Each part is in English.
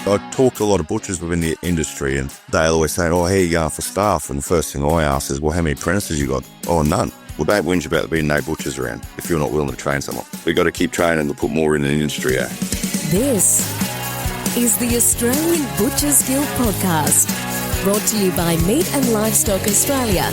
I talk to a lot of butchers within the industry and they always say, oh, how are you going for staff? And the first thing I ask is, well, how many apprentices you got? Oh, none. Well, don't whinge about there being no butchers around if you're not willing to train someone. We've got to keep training to put more in the industry, eh? This is the Australian Butchers Guild podcast, brought to you by Meat and Livestock Australia,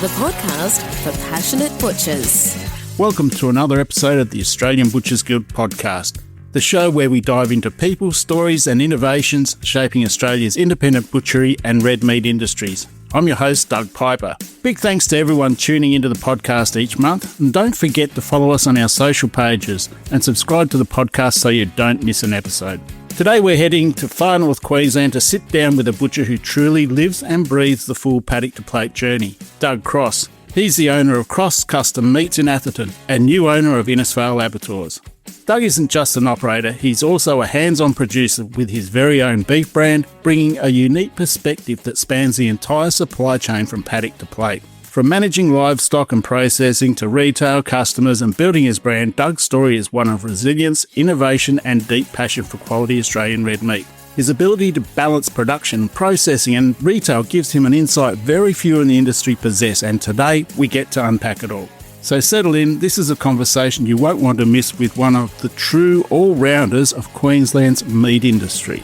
the podcast for passionate butchers. Welcome to another episode of the Australian Butchers Guild podcast, the show where we dive into people, stories and innovations shaping Australia's independent butchery and red meat industries. I'm your host, Doug Piper. Big thanks to everyone tuning into the podcast each month, and don't forget to follow us on our social pages and subscribe to the podcast so you don't miss an episode. Today we're heading to far north Queensland to sit down with a butcher who truly lives and breathes the full paddock to plate journey, Doug Cross. He's the owner of Cross Custom Meats in Atherton and new owner of Innisfail Abattoirs. Doug isn't just an operator, he's also a hands-on producer with his very own beef brand, bringing a unique perspective that spans the entire supply chain from paddock to plate. From managing livestock and processing to retail customers and building his brand, Doug's story is one of resilience, innovation and deep passion for quality Australian red meat. His ability to balance production, processing and retail gives him an insight very few in the industry possess, and today we get to unpack it all. So settle in, this is a conversation you won't want to miss with one of the true all-rounders of Queensland's meat industry.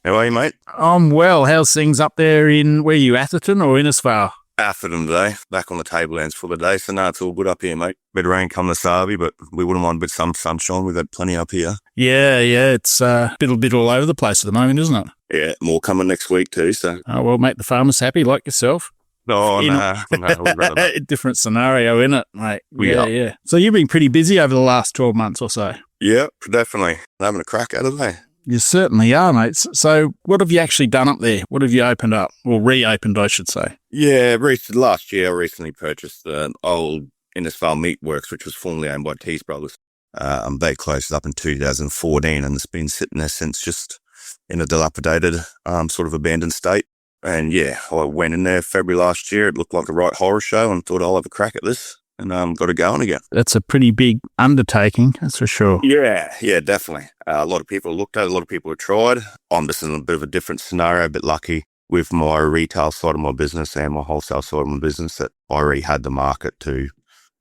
How are you, mate? I'm well. How's things up there in, where are you, Atherton or Innisfail? Atherton today, back on the Tablelands for the day, so no, it's all good up here, mate. Bit of rain come this Arby, but we wouldn't mind a bit some sunshine. We've had plenty up here. Yeah, it's a bit all over the place at the moment, isn't it? Yeah, more coming next week too, so. Oh, well, make the farmers happy like yourself. Oh, no. Different scenario, isn't it, mate? Yeah. Yeah. So you've been pretty busy over the last 12 months or so. Yeah, definitely. Having a crack at it, eh? You certainly are, mate. So what have you actually done up there? What have you opened up? Or reopened, I should say. Yeah, last year I recently purchased an old Innisfail Meat Works, which was formerly owned by Tees Brothers. They closed up in 2014 and it's been sitting there since, just in a dilapidated, sort of abandoned state. And yeah, I went in there February last year. It looked like a right horror show and thought I'll have a crack at this and got it going again. That's a pretty big undertaking, that's for sure. Yeah, definitely. A lot of people looked at it. A lot of people have tried. I'm just in a bit of a different scenario, a bit lucky with my retail side of my business and my wholesale side of my business that I already had the market to.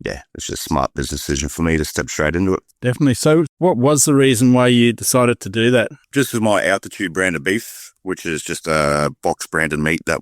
Yeah, it's just a smart business decision for me to step straight into it. Definitely. So what was the reason why you decided to do that? Just with my Altitude brand of beef, which is just a box branded meat that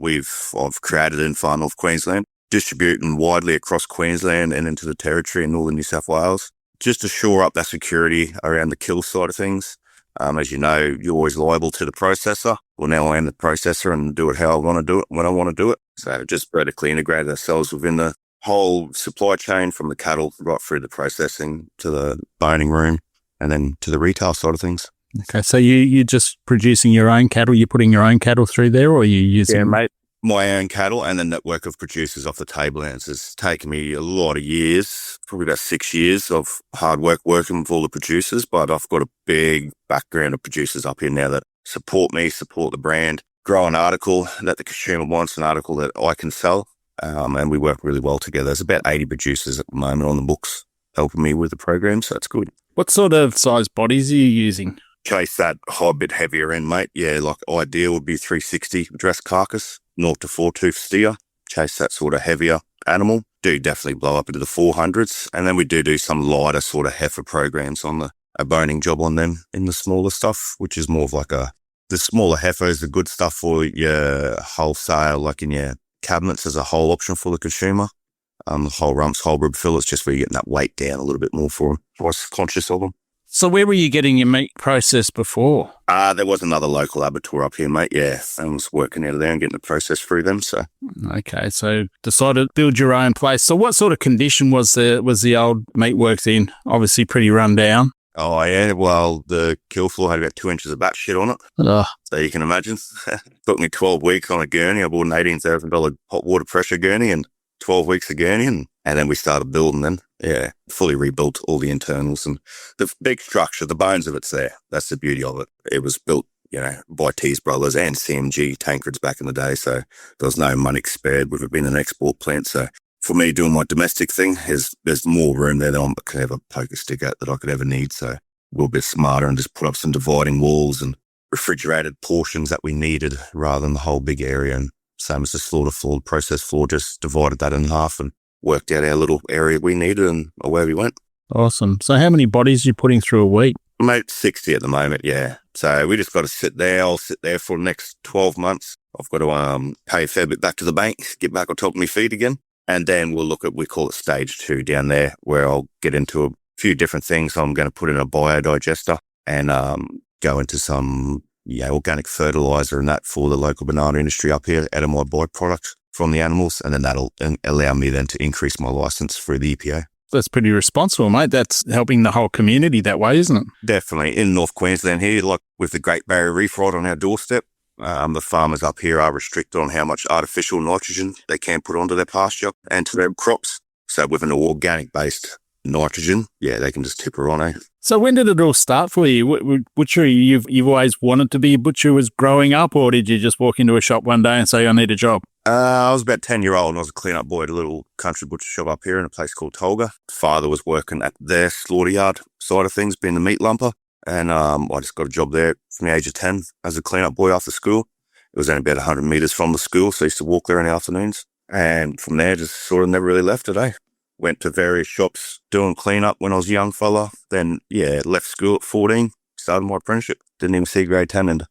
I've created in far north Queensland, distributing widely across Queensland and into the territory in northern New South Wales, just to shore up that security around the kill side of things. As you know, you're always liable to the processor. Well, now I am the processor and do it how I want to do it, when I want to do it. So just vertically integrated ourselves within the whole supply chain, from the cattle right through the processing to the boning room and then to the retail side of things. Okay, so you're just producing your own cattle, you're putting your own cattle through there, or are you using... Yeah, mate. My own cattle and the network of producers off the Tablelands has taken me a lot of years, probably about 6 years of hard work working with all the producers, but I've got a big background of producers up here now that support me, support the brand, grow an article that the consumer wants, an article that I can sell, and we work really well together. There's about 80 producers at the moment on the books helping me with the program, so it's good. What sort of size bodies are you using? Chase that high bit heavier end, mate. Yeah, like ideal would be 360 dress carcass, 0 to 4-tooth steer. Chase that sort of heavier animal. Do definitely blow up into the 400s. And then we do some lighter sort of heifer programs on a boning job on them in the smaller stuff, which is more of like the smaller heifer is the good stuff for your wholesale, like in your cabinets as a whole option for the consumer. The whole rumps, whole rib fillets, just where you're getting that weight down a little bit more for them. Price conscious of them. So where were you getting your meat processed before? There was another local abattoir up here, mate. Yeah, I was working out of there and getting the process through them. So okay, so decided to build your own place. So what sort of condition was the old meat works in? Obviously pretty run down. Oh yeah, well the kill floor had about 2 inches of bat shit on it. So you can imagine. Took me 12 weeks on a gurney. I bought an $18,000 hot water pressure gurney and 12 weeks of gurney, and then we started building them. Yeah, fully rebuilt all the internals and the big structure, the bones of it's there. That's the beauty of it. It was built, by Tees Brothers and CMG Tankards back in the day, so there was no money spared with it being an export plant. So for me, doing my domestic thing, there's more room there than I could ever poke a stick at that I could ever need. So we'll be smarter and just put up some dividing walls and refrigerated portions that we needed rather than the whole big area. And same as the slaughter floor, process floor, just divided that in half and worked out our little area we needed and away we went. Awesome. So how many bodies are you putting through a week? Mate, 60 at the moment, yeah. So we just got to sit there. I'll sit there for the next 12 months. I've got to pay a fair bit back to the bank, get back on top of my feet again. And then we'll look at, we call it stage 2 down there, where I'll get into a few different things. So I'm going to put in a biodigester and go into some organic fertilizer and that for the local banana industry up here out of my byproducts from the animals. And then that'll allow me then to increase my license through the EPA. That's pretty responsible, mate. That's helping the whole community that way, isn't it? Definitely. In North Queensland here, like with the Great Barrier Reef right on our doorstep, the farmers up here are restricted on how much artificial nitrogen they can put onto their pasture and to their crops. So with an organic-based nitrogen, they can just tip her on, So when did it all start for you? Butchery, you've always wanted to be a butcher was growing up, or did you just walk into a shop one day and say, I need a job? I was about 10-year-old and I was a clean-up boy at a little country butcher shop up here in a place called Tolga. Father was working at their slaughter yard side of things, being the meat lumper. And I just got a job there from the age of 10 as a clean-up boy after school. It was only about 100 metres from the school, so I used to walk there in the afternoons. And from there, just sort of never really left it, Went to various shops doing clean-up when I was a young fella. Then, left school at 14, started my apprenticeship. Didn't even see grade 10 and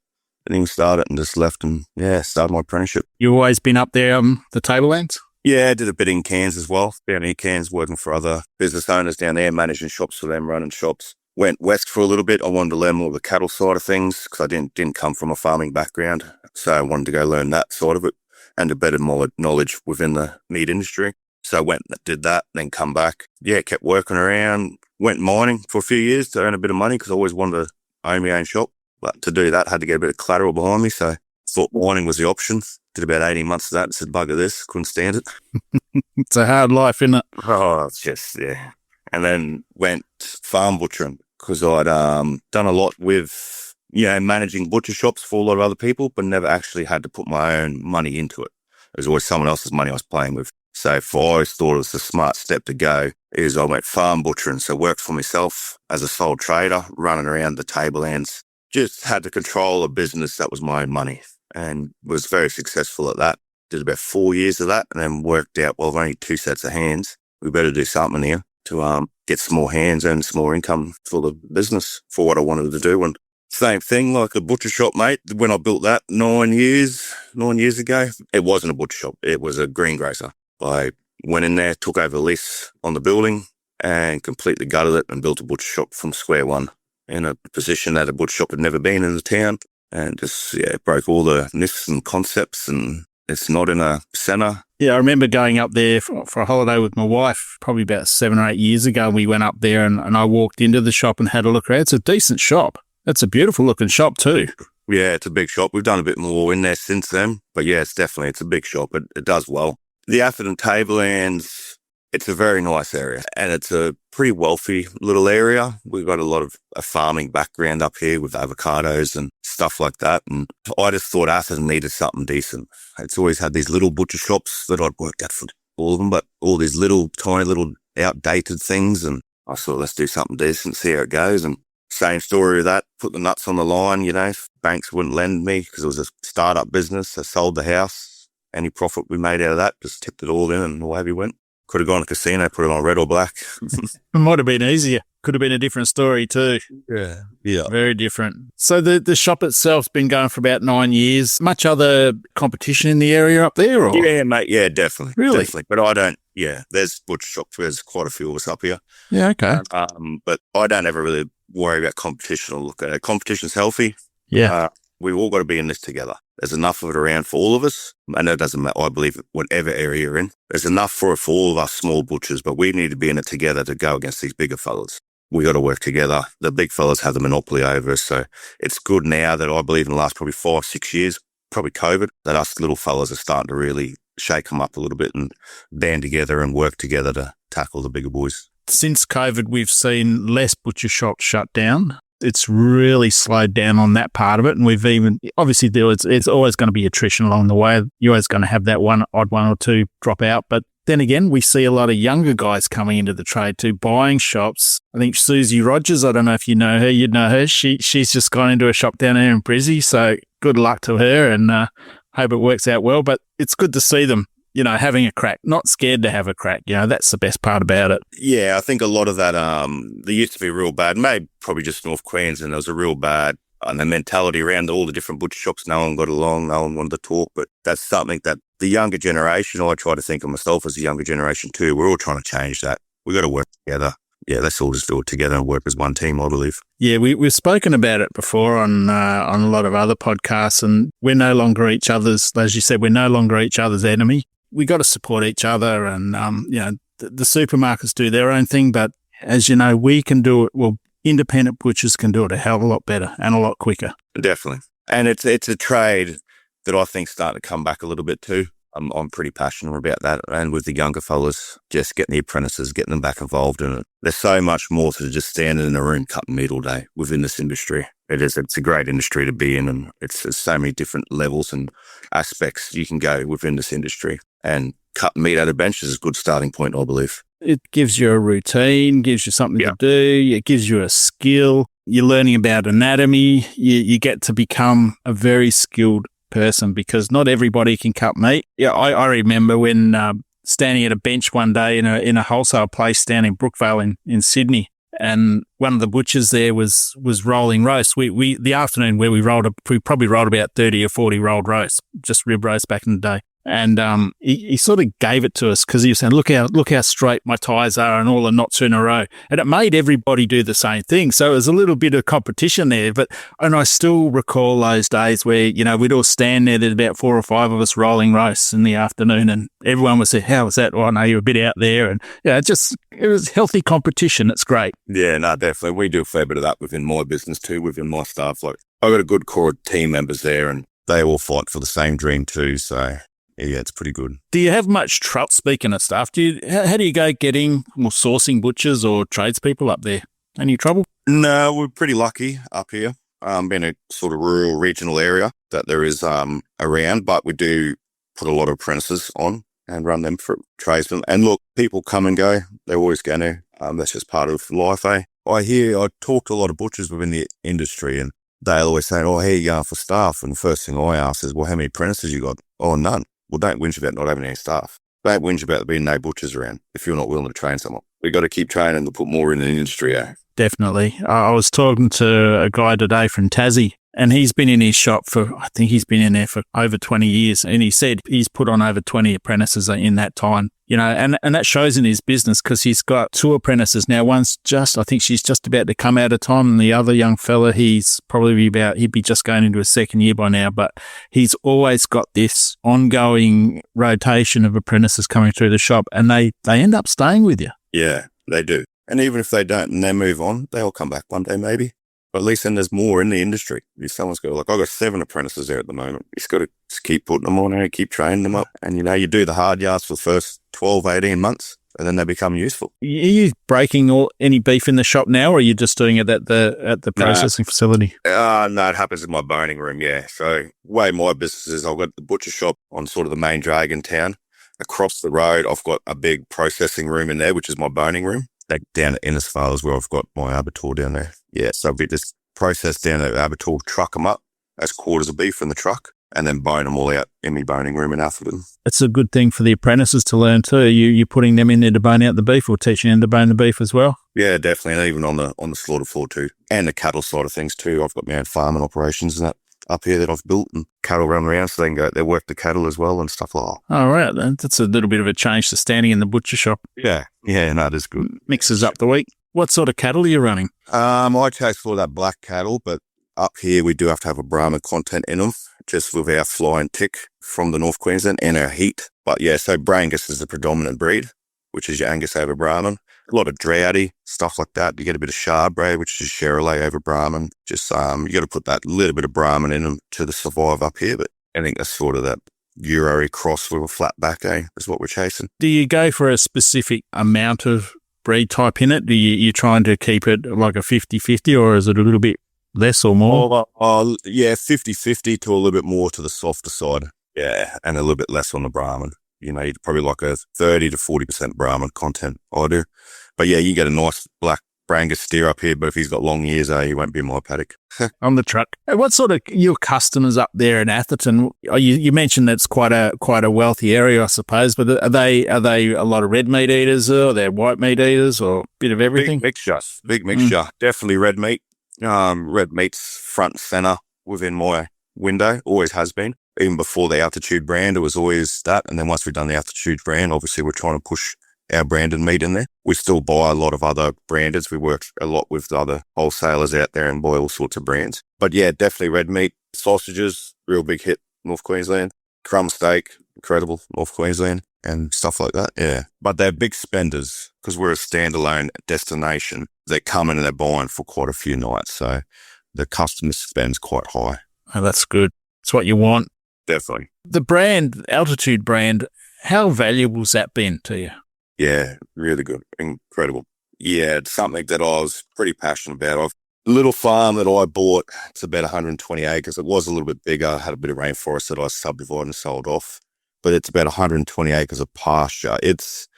didn't even start it and just left and, started my apprenticeship. You always been up there the Tablelands? Yeah, I did a bit in Cairns as well. Down in Cairns, working for other business owners down there, managing shops for them, running shops. Went west for a little bit. I wanted to learn more of the cattle side of things because I didn't come from a farming background. So I wanted to go learn that side of it and a better knowledge within the meat industry. So I went and did that, then come back. Kept working around. Went mining for a few years to earn a bit of money because I always wanted to own my own shop. But to do that, I had to get a bit of collateral behind me. So I thought mining was the option. Did about 18 months of that and said, bugger this, couldn't stand it. It's a hard life, isn't it? Oh, it's just, And then went farm butchering because I'd done a lot with, managing butcher shops for a lot of other people, but never actually had to put my own money into it. It was always someone else's money I was playing with. So I always thought it was the smart step to go is I went farm butchering. So worked for myself as a sole trader, running around the Tablelands. Just had to control a business that was my own money and was very successful at that. Did about 4 years of that and then worked out, well, I've only 2 sets of hands. We better do something here to get some more hands and some more income for the business for what I wanted to do. And same thing, like the butcher shop, mate. When I built that 9 years ago, it wasn't a butcher shop. It was a greengrocer. I went in there, took over the lease on the building and completely gutted it and built a butcher shop from square one in a position that a butcher shop had never been in the town and just, broke all the myths and concepts and it's not in a centre. Yeah, I remember going up there for a holiday with my wife probably about 7 or 8 years ago. We went up there and I walked into the shop and had a look around. It's a decent shop. It's a beautiful looking shop too. Yeah, it's a big shop. We've done a bit more in there since then. But it's a big shop. It does well. The Atherton Tablelands, it's a very nice area and it's a pretty wealthy little area. We've got a lot of a farming background up here with avocados and stuff like that. And I just thought Atherton needed something decent. It's always had these little butcher shops that I'd worked at for all of them, but all these little, tiny little outdated things. And I thought, let's do something decent, see how it goes. And same story with that, put the nuts on the line, banks wouldn't lend me because it was a startup business. I sold the house. Any profit we made out of that, just tipped it all in and away we went. Could have gone to casino, put it on red or black. It might have been easier. Could have been a different story too. Yeah. Very different. So the shop itself's been going for about 9 years. Much other competition in the area up there? Or? Yeah, mate. Yeah, definitely. Really? Definitely. But I don't, there's butcher shops. There's quite a few of us up here. Yeah, okay. But I don't ever really worry about competition or look at it. Competition's healthy. Yeah. We've all got to be in this together. There's enough of it around for all of us. And it doesn't matter, I believe, whatever area you're in. There's enough for all of us small butchers, but we need to be in it together to go against these bigger fellas. We got to work together. The big fellas have the monopoly over us. So it's good now that I believe in the last probably 5, 6 years, probably COVID, that us little fellas are starting to really shake them up a little bit and band together and work together to tackle the bigger boys. Since COVID, we've seen less butcher shops shut down. It's really slowed down on that part of it. And we've even, obviously, it's always going to be attrition along the way. You're always going to have that odd one or two drop out. But Then again, we see a lot of younger guys coming into the trade too, buying shops. I think Susie Rogers, I don't know if you know her, you'd know her. She's just gone into a shop down there in Brizzy, so good luck to her, and hope it works out well. But it's good to see them, having a crack, not scared to have a crack. That's the best part about it. Yeah, I think a lot of that, there used to be real bad, maybe probably just North Queensland, there was a real bad and the mentality around all the different butcher shops. No one got along, no one wanted to talk, but that's something that the younger generation, I try to think of myself as a younger generation too, we're all trying to change that. We got to work together. Yeah, let's all just do it together and work as one team, I believe. Yeah, we've spoken about it before on a lot of other podcasts, and we're no longer each other's, as you said, we're no longer each other's enemy. We got to support each other, and the supermarkets do their own thing, but as you know, we can do it. Well, independent butchers can do it a hell of a lot better and a lot quicker. Definitely, and it's a trade that I think starting to come back a little bit too. I'm pretty passionate about that, and with the younger fellas, just getting the apprentices, getting them back involved in it. There's so much more to just standing in a room cutting meat all day within this industry. It's a great industry to be in, and there's so many different levels and aspects you can go within this industry. And cutting meat out of benches is a good starting point, I believe. It gives you a routine, gives you something to do, it gives you a skill. You're learning about anatomy. You get to become a very skilled person, because not everybody can cut meat. Yeah, I remember when standing at a bench one day in a wholesale place down in Brookvale in Sydney, and one of the butchers there was rolling roast. We the afternoon where we probably rolled about 30 or 40 rolled roasts, just rib roast back in the day. And he sort of gave it to us because he was saying, look how straight my ties are and all the knots in a row. And it made everybody do the same thing. So it was a little bit of competition there. And I still recall those days where, we'd all stand there. There's about 4 or 5 of us rolling roasts in the afternoon, and everyone would say, how was that? Oh, I know you're a bit out there. And it was healthy competition. It's great. Yeah, no, definitely. We do a fair bit of that within my business too, within my staff. Like, I've got a good core of team members there, and they all fight for the same dream too. So yeah, it's pretty good. Do you have much trouble, speaking of staff, how do you go getting or sourcing butchers or tradespeople up there? Any trouble? No, we're pretty lucky up here. Being a sort of rural regional area that there is around, but we do put a lot of apprentices on and run them for tradesmen. And look, people come and go. They're always going to. That's just part of life, eh? I talk to a lot of butchers within the industry, and they'll always say, oh, here you are for staff. And the first thing I ask is, well, how many apprentices you got? Oh, none. Well, don't whinge about not having any staff. Don't whinge about there being no butchers around if you're not willing to train someone. We've got to keep training to put more in the industry, eh? Definitely. I was talking to a guy today from Tassie, and he's been in his shop I think he's been in there for over 20 years. And he said he's put on over 20 apprentices in that time, and that shows in his business, because he's got 2 apprentices now. One's I think she's just about to come out of time. And the other young fella, he'd be just going into his 2nd year by now, but he's always got this ongoing rotation of apprentices coming through the shop, and they end up staying with you. Yeah, they do. And even if they don't and they move on, they'll come back one day maybe. But at least then there's more in the industry. If someone's got, I've got 7 apprentices there at the moment. You just got to just keep putting them on and keep training them up. And, you do the hard yards for the first 12, 18 months, and then they become useful. Are you breaking any beef in the shop now, or are you just doing it at the processing facility? No, it happens in my boning room, yeah. So the way my business is, I've got the butcher shop on sort of the main drag in town. Across the road, I've got a big processing room in there, which is my boning room. Down at Innisfail is where I've got my abattoir down there. Yeah, so we just process down at the abattoir, truck them up as quarters of beef in the truck, and then bone them all out in my boning room in Atherton. It's a good thing for the apprentices to learn too. You're putting them in there to bone out the beef, or teaching them to bone the beef as well? Yeah, definitely, and even on the slaughter floor too, and the cattle side of things too. I've got my own farming operations and that up here that I've built, and cattle run around, so they work the cattle as well and stuff like that. Oh, right. That's a little bit of a change to standing in the butcher shop. Yeah, no, it is good. Mixes up the week. What sort of cattle are you running? I chase for that black cattle, but up here we do have to have a Brahman content in them, just with our flying tick from the North Queensland and our heat. But yeah, so Brangus is the predominant breed, which is your Angus over Brahman. A lot of droughty, stuff like that. You get a bit of Chardonnay, which is Chevrolet over Brahman. Just, you got to put that little bit of Brahman in them to survive up here. But I think that's sort of that Euro cross with a flat back, is what we're chasing. Do you go for a specific amount of breed type in it? You're trying to keep it like a 50-50, or is it a little bit less or more? Yeah, 50-50 to a little bit more to the softer side. Yeah, and a little bit less on the Brahman. You know, you'd probably like a 30 to 40% Brahman content, I do. But yeah, you get a nice black Brangus steer up here, but if he's got long ears, he won't be in my paddock. On the truck. What sort of your customers up there in Atherton? You mentioned that's quite a wealthy area, I suppose. But are they a lot of red meat eaters, or they're white meat eaters, or a bit of everything? Big mixture. Definitely red meat. Red meat's front and center within my window. Always has been. Even before the Altitude brand, it was always that. And then once we've done the Altitude brand, obviously we're trying to push our branded meat in there. We still buy a lot of other brandeds. We work a lot with the other wholesalers out there and buy all sorts of brands. But yeah, definitely red meat. Sausages, real big hit, North Queensland. Crumb steak, incredible, North Queensland, and stuff like that, yeah. But they're big spenders because we're a standalone destination. They come in and they're buying for quite a few nights. So the customer spend's quite high. Oh, that's good. It's what you want. Definitely. The brand, Altitude brand, how valuable's that been to you? Yeah, really good. Incredible. Yeah, it's something that I was pretty passionate about. A little farm that I bought, it's about 120 acres. It was a little bit bigger, had a bit of rainforest that I subdivided and sold off. But it's about 120 acres of pasture. It's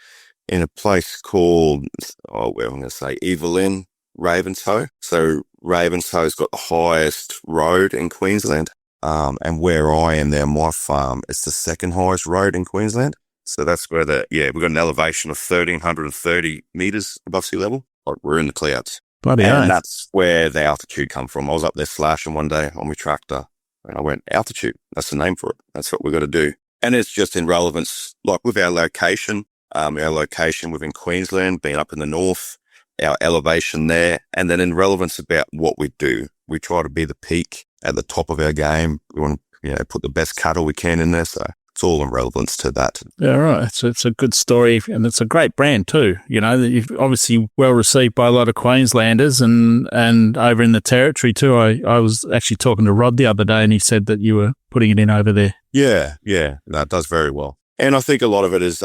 in a place called, I'm going to say Evelyn, Ravenshoe. So Ravenshoe's got the highest road in Queensland. And where I am there, my farm, it's the second highest road in Queensland. So that's where we've got an elevation of 1,330 meters above sea level. Like we're in the clouds. Bloody and hell. That's where the altitude come from. I was up there slashing one day on my tractor and I went, altitude, that's the name for it. That's what we're going to do. And it's just in relevance, like with our location within Queensland, being up in the north, our elevation there, and then in relevance about what we do. We try to be the peak at the top of our game. We want to, put the best cattle we can in there. So it's all in relevance to that. Yeah, right. It's a good story, and it's a great brand too. You know, you've obviously well received by a lot of Queenslanders and over in the territory too. I was actually talking to Rod the other day, and he said that you were putting it in over there. Yeah. No, it does very well. And I think a lot of it is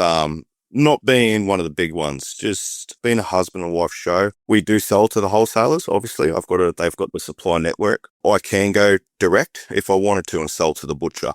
not being one of the big ones, just being a husband and wife show. We do sell to the wholesalers, obviously. They've got the supply network. I can go direct if I wanted to and sell to the butcher.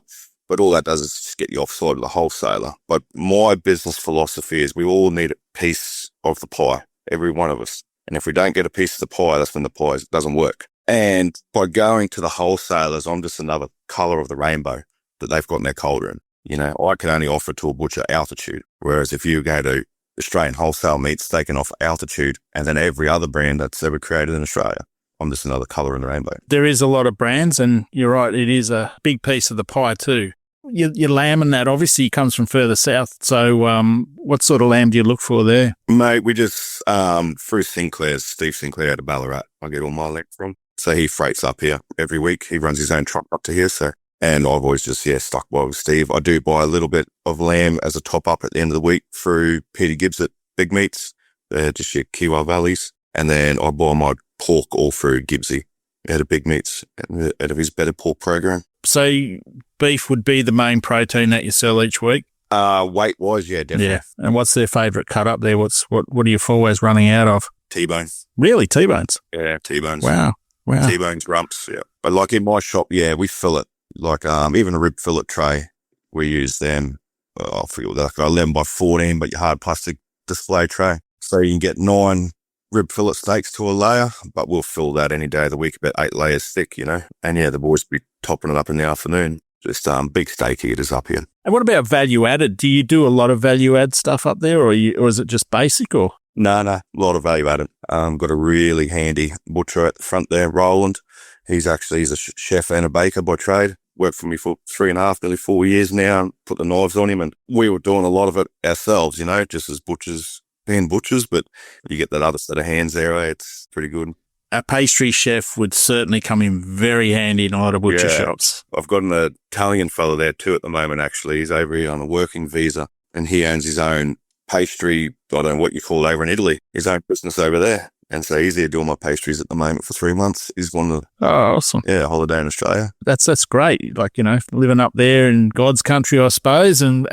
But all that does is just get you offside of the wholesaler. But my business philosophy is we all need a piece of the pie, every one of us. And if we don't get a piece of the pie, that's when the pie doesn't work. And by going to the wholesalers, I'm just another colour of the rainbow that they've got in their cauldron. You know, I can only offer to a butcher altitude. Whereas if you go to Australian wholesale meats, they can offer altitude and then every other brand that's ever created in Australia. I'm just another colour in the rainbow. There is a lot of brands, and you're right, it is a big piece of the pie too. Your lamb and that obviously comes from further south. So what sort of lamb do you look for there? Mate, we just, through Steve Sinclair out of Ballarat, I get all my lamb from. So he freights up here every week. He runs his own truck up to here. And I've always just, stuck by with Steve. I do buy a little bit of lamb as a top up at the end of the week through Peter Gibbs at Big Meats. They're just your Kiwa Valleys. And then I buy my pork all through Gibbsy out of Big Meats, out of his Better Pork program. So beef would be the main protein that you sell each week? Weight-wise, yeah, definitely. Yeah. And what's their favourite cut up there? What are you always running out of? T-bones. Really? T-bones? Yeah, T-bones. Wow. T-bones, rumps, yeah. But like in my shop, we fillet. Like even a rib fillet tray, we use them. I forget what they're like, 11 by 14, but your hard plastic display tray. So you can get 9 rib fillet steaks to a layer, but we'll fill that any day of the week, about 8 layers thick, And the boys be topping it up in the afternoon. Just big steak eaters up here. And what about value added? Do you do a lot of value add stuff up there, or is it just basic? Or no, a lot of value added. Got a really handy butcher at the front there, Roland. He's a chef and a baker by trade. Worked for me for 3.5, nearly 4 years now, and put the knives on him. And we were doing a lot of it ourselves, just as butchers, being butchers. But you get that other set of hands there, it's pretty good. A pastry chef would certainly come in very handy in a lot of butcher shops. I've got an Italian fella there too at the moment, actually. He's over here on a working visa, and he owns his own pastry, I don't know what you call it over in Italy, his own business over there. And so he's here doing my pastries at the moment for 3 months. He's one of the, awesome. Yeah, holiday in Australia. That's great. Like, living up there in God's country, I suppose, and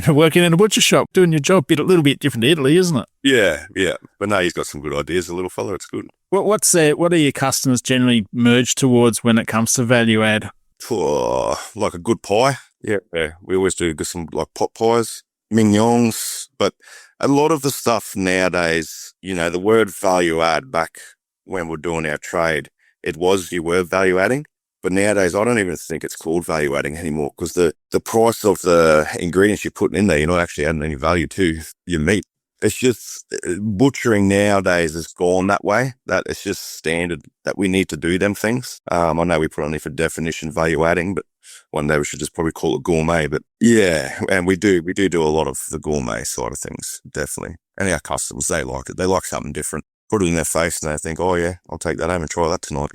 working in a butcher shop, doing your job, a little bit different to Italy, isn't it? Yeah. But no, he's got some good ideas, the little fella. It's good. What are your customers generally merge towards when it comes to value add? Like a good pie. Yeah, yeah. We always do some like pot pies, mignons, but a lot of the stuff nowadays, the word value add back when we're doing our trade, you were value adding. But nowadays, I don't even think it's called value adding anymore because the price of the ingredients you're putting in there, you're not actually adding any value to your meat. It's just butchering nowadays has gone that way, that it's just standard that we need to do them things. I know we put on there for definition value adding, but one day we should just probably call it gourmet. But yeah, and we do a lot of the gourmet side of things, definitely. And our customers, they like it. They like something different. Put it in their face and they think, oh yeah, I'll take that home and try that tonight,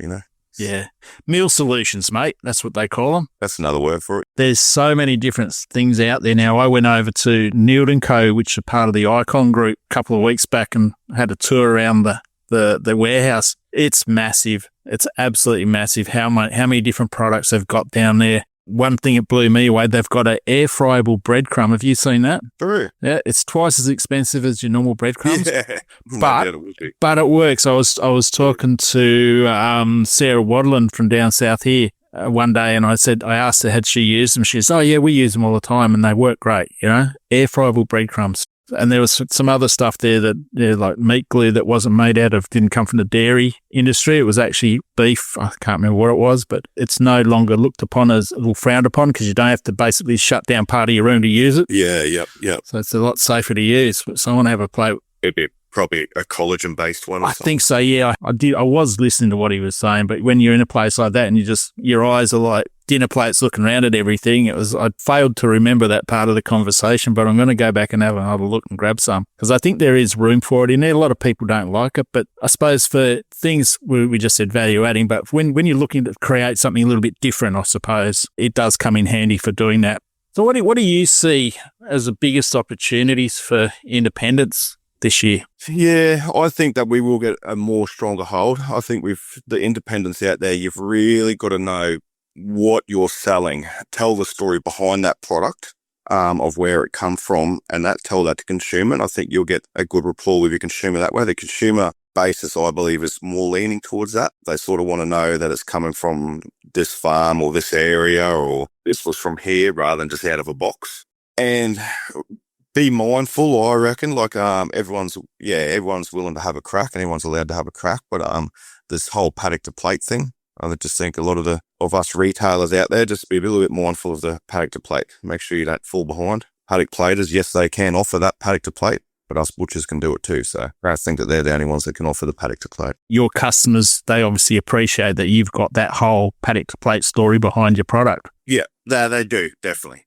Yeah. Meal solutions, mate. That's what they call them. That's another word for it. There's so many different things out there now. I went over to Neeld & Co., which are part of the Icon Group, a couple of weeks back and had a tour around the warehouse. It's massive. It's absolutely massive how many different products they've got down there. One thing that blew me away, they've got an air fryable breadcrumb. Have you seen that? True. Yeah, it's twice as expensive as your normal breadcrumbs. Yeah. But it works. I was talking to Sarah Wadland from down south here one day, and I asked her, had she used them? She says, oh yeah, we use them all the time and they work great, air fryable breadcrumbs. And there was some other stuff there like meat glue that didn't come from the dairy industry. It was actually beef. I can't remember what it was, but it's no longer looked upon as frowned upon because you don't have to basically shut down part of your room to use it. Yeah, yep. So it's a lot safer to use. But so I want to have a play. It'd be probably a collagen-based one or something. I think so, yeah. I did. I was listening to what he was saying, but when you're in a place like that and your eyes are like dinner plates looking around at everything, I failed to remember that part of the conversation, but I'm going to go back and have another look and grab some because I think there is room for it in there. A lot of people don't like it, but I suppose for things we just said value adding, but when you're looking to create something a little bit different, I suppose it does come in handy for doing that. So what do you see as the biggest opportunities for independents this year? Yeah, I think that we will get a more stronger hold. I think with the independents out there, you've really got to know what you're selling, tell the story behind that product, of where it come from, and tell that to consumer. And I think you'll get a good rapport with your consumer that way. The consumer basis, I believe, is more leaning towards that. They sort of want to know that it's coming from this farm or this area or this was from here rather than just out of a box. And be mindful, I reckon, like everyone's willing to have a crack and everyone's allowed to have a crack, but this whole paddock to plate thing, I just think a lot of us retailers out there just be a little bit mindful of the paddock to plate. Make sure you don't fall behind. Paddock platers, yes, they can offer that paddock to plate, but us butchers can do it too. So I think that they're the only ones that can offer the paddock to plate. Your customers, they obviously appreciate that you've got that whole paddock to plate story behind your product. Yeah, they do, definitely.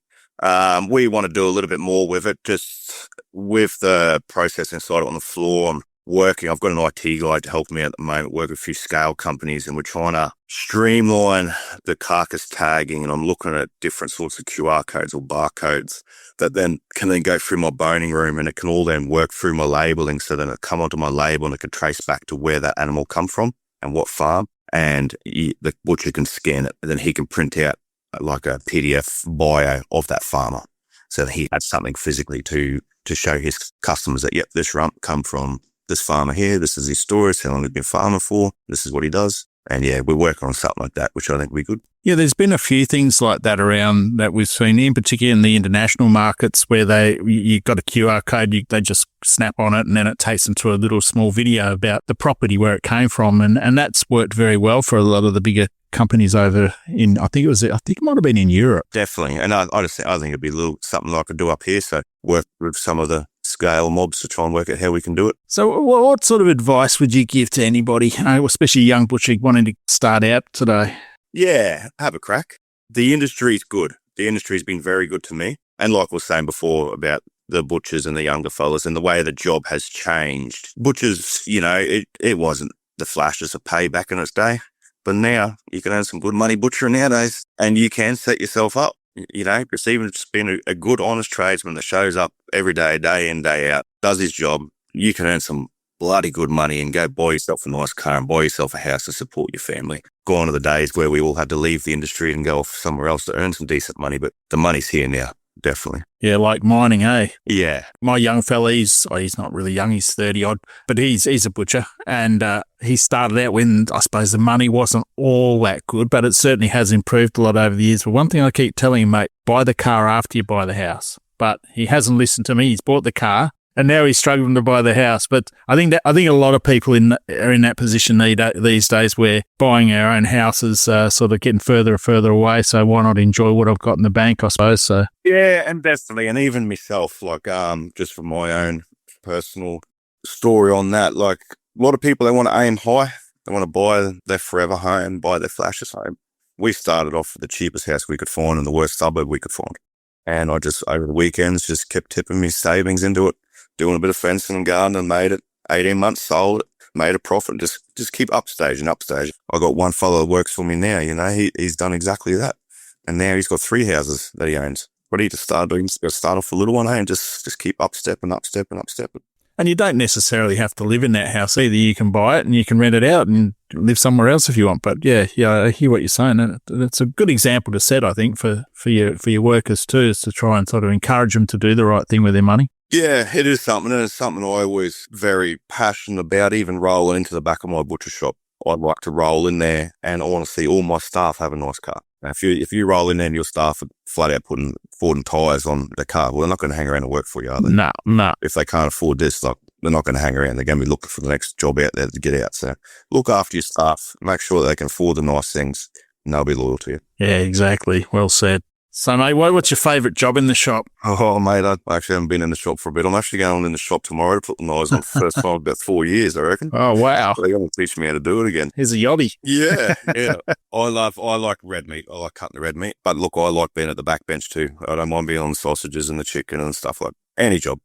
We want to do a little bit more with it, just with the processing side on the floor. I've got an IT guy to help me at the moment, work with a few scale companies, and we're trying to streamline the carcass tagging, and I'm looking at different sorts of QR codes or barcodes that can go through my boning room, and it can all then work through my labeling, so then it come onto my label and it can trace back to where that animal come from and what farm, and the butcher can scan it, and then he can print out like a PDF bio of that farmer, so that he has something physically to show his customers that, yep, this rump come from this farmer here, this is his story, how long he's been farming for, this is what he does. And yeah, we're working on something like that, which I think will be good. Yeah, there's been a few things like that around that we've seen, in particular in the international markets, where you got a QR code, they just snap on it, and then it takes them to a little small video about the property where it came from, and that's worked very well for a lot of the bigger companies over in, I think it might have been in Europe. Definitely, and I think it'd be something I could do up here. So work with some of the scale mobs to try and work out how we can do it. So what sort of advice would you give to anybody, especially a young butcher wanting to start out today? Yeah, have a crack. The industry's good. The industry's been very good to me. And like I was saying before about the butchers and the younger fellas and the way the job has changed. Butchers, it wasn't the flashes of pay back in its day, but now you can earn some good money butchering nowadays, and you can set yourself up. Just even just being a good, honest tradesman that shows up every day in, day out, does his job, you can earn some bloody good money and go buy yourself a nice car and buy yourself a house to support your family. Gone are the days where we all had to leave the industry and go off somewhere else to earn some decent money, but the money's here now. definitely. Yeah, like mining, eh? Yeah. My young fella, he's not really young, he's 30 odd, but he's a butcher, and he started out when I suppose the money wasn't all that good, but it certainly has improved a lot over the years. But one thing I keep telling him, mate, buy the car after you buy the house. But he hasn't listened to me. He's bought the car, and now he's struggling to buy the house. But I think a lot of people are in that position these days where buying our own house is sort of getting further and further away. So why not enjoy what I've got in the bank, I suppose. So Yeah, and definitely. And even myself, like, just from my own personal story on that, like, a lot of people, they want to aim high. They want to buy their forever home, buy their flashes home. We started off with the cheapest house we could find in the worst suburb we could find. And I just, over the weekends, just kept tipping my savings into it, doing a bit of fencing and gardening, made it 18 months, sold it, made a profit, just keep upstaging. I got one fellow that works for me now, you know, he's done exactly that. And now he's got 3 houses that he owns. What he just started doing, just start off a little one, and just keep upstepping. And you don't necessarily have to live in that house either. You can buy it and you can rent it out and live somewhere else if you want. But yeah, I hear what you're saying. And it's a good example to set, I think, for your workers too, is to try and sort of encourage them to do the right thing with their money. Yeah, it is something, and it's something I was very passionate about, even rolling into the back of my butcher shop. I'd like to roll in there, and I want to see all my staff have a nice car. Now, if you roll in there and your staff are flat out putting Ford tyres on the car, well, they're not going to hang around and work for you, are they? No. If they can't afford this, like, they're not going to hang around. They're going to be looking for the next job out there to get out. So look after your staff, make sure they can afford the nice things, and they'll be loyal to you. Yeah, exactly. Well said. So, mate, what's your favourite job in the shop? Oh, mate, I actually haven't been in the shop for a bit. I'm actually going in the shop tomorrow to put the knives on for the first time in about 4 years, I reckon. Oh, wow. They're going to teach me how to do it again. Here's a yobby. Yeah. I like red meat. I like cutting the red meat. But look, I like being at the back bench too. I don't mind being on the sausages and the chicken and stuff like any job.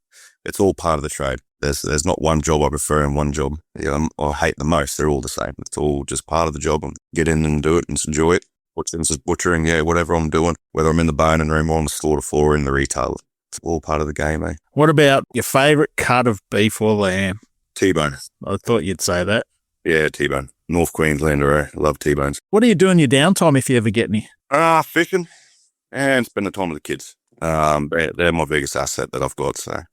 It's all part of the trade. There's not one job I prefer and one job I hate the most. They're all the same. It's all just part of the job. And get in and do it and enjoy it. Butchering, yeah, whatever I'm doing, whether I'm in the boning room or on the slaughter floor or in the retailer. It's all part of the game, eh? What about your favourite cut of beef or lamb? T-bone. I thought you'd say that. Yeah, T-bone. North Queenslander, eh? Love T-bones. What do you do in your downtime if you ever get any? Fishing and spending time with the kids. They're my biggest asset that I've got, so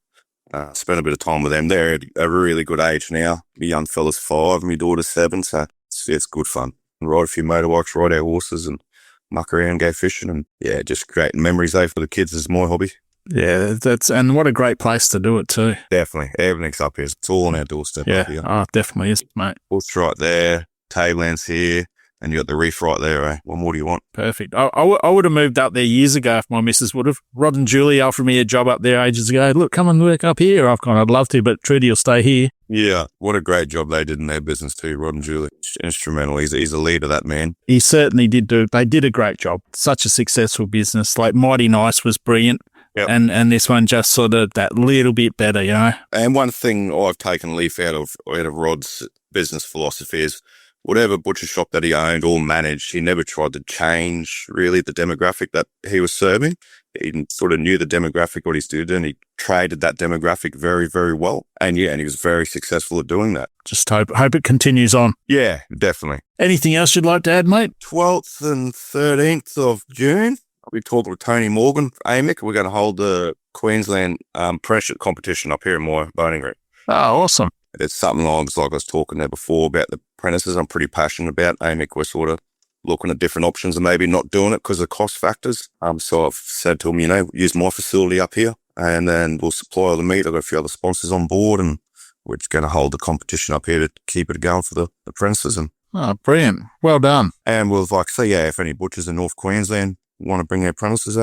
spend a bit of time with them. They're at a really good age now. My young fella's 5, my daughter's 7, so it's good fun. Ride a few motorbikes, ride our horses and muck around, go fishing, and yeah, just creating memories for the kids is my hobby. Yeah, and what a great place to do it too. Definitely. Everything's up here. It's all on our doorstep up here. Oh, definitely is, mate. What's right there, Tablelands here, and you got the reef right there, eh? What more do you want? Perfect. I would have moved up there years ago if my missus would have. Rod and Julie offered me a job up there ages ago. Look, come and work up here. I'd love to, but Trudy will stay here. Yeah, what a great job they did in their business too, Rod and Julie. Instrumental. He's a leader, that man. He certainly did they did a great job. Such a successful business. Like Mighty Nice was brilliant. Yep. And this one just sort of that little bit better, you know. And one thing I've taken a leaf out of Rod's business philosophy is whatever butcher shop that he owned or managed, he never tried to change really the demographic that he was serving. He sort of knew the demographic, what he's doing, and he traded that demographic very, very well. And yeah, and he was very successful at doing that. Just hope it continues on. Yeah, definitely. Anything else you'd like to add, mate? 12th and 13th of June, I'll be talking with Tony Morgan, AMIC. We're going to hold the Queensland apprenticeship competition up here in my boning room. Oh, awesome. It's something I was talking there before about the apprentices. I'm pretty passionate about. AMIC, we're sort of looking at different options and maybe not doing it because of cost factors. So I've said to them, use my facility up here and then we'll supply all the meat. I've got a few other sponsors on board and we're just going to hold the competition up here to keep it going for the apprentices. Oh, brilliant. Well done. And we'll if any butchers in North Queensland want to bring their apprentices,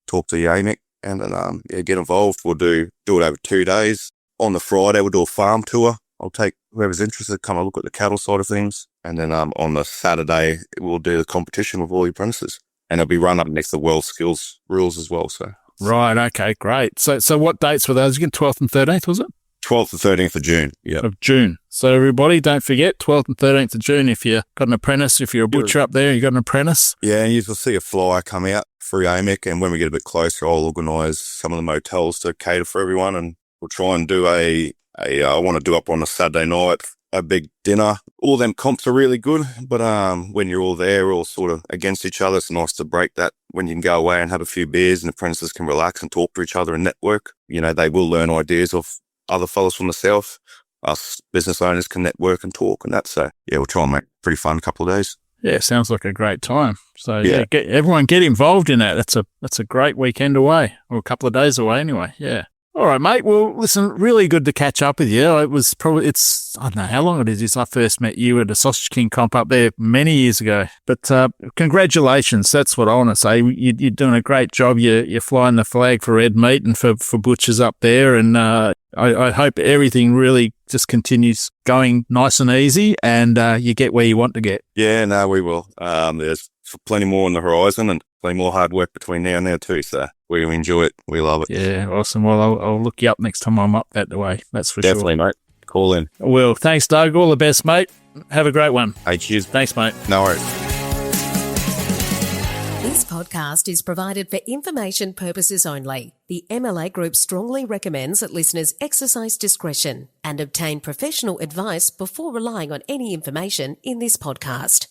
talk to the AMIC and then get involved. We'll do it over 2 days. On the Friday, we'll do a farm tour. I'll take whoever's interested, come and look at the cattle side of things. And then on the Saturday, we'll do the competition with all the apprentices. And it'll be run up next to the World Skills rules as well. So right, okay, great. So what dates were those again? 12th and 13th, was it? 12th and 13th of June, yeah. Of June. So everybody, don't forget, 12th and 13th of June, if you've got an apprentice, if you're a butcher up there, you've got an apprentice. Yeah, and you'll see a flyer come out through AMIC. And when we get a bit closer, I'll organise some of the motels to cater for everyone. And we'll try and do I want to do up on a Saturday night, a big dinner. All them comps are really good, but when you're all there, all sort of against each other, it's nice to break that when you can go away and have a few beers and apprentices can relax and talk to each other and network. They will learn ideas of other fellas from the south. Us business owners can network and talk and that. So, yeah, we'll try and make it pretty fun a couple of days. Yeah, sounds like a great time. So, everyone get involved in that. That's a great weekend away, or a couple of days away anyway. Yeah. All right, mate. Well, listen, really good to catch up with you. I don't know how long it is since I first met you at a Sausage King comp up there many years ago. But congratulations. That's what I want to say. You're doing a great job. You're flying the flag for red meat and for butchers up there. And I hope everything really just continues going nice and easy and you get where you want to get. Yeah, no, we will. There's plenty more on the horizon and plenty more hard work between now and there too. So we enjoy it. We love it. Yeah, awesome. Well, I'll look you up next time I'm up that way. That's for sure. Definitely, mate. Call in. Well, thanks, Doug. All the best, mate. Have a great one. Hey, cheers. Thanks, mate. No worries. This podcast is provided for information purposes only. The MLA Group strongly recommends that listeners exercise discretion and obtain professional advice before relying on any information in this podcast.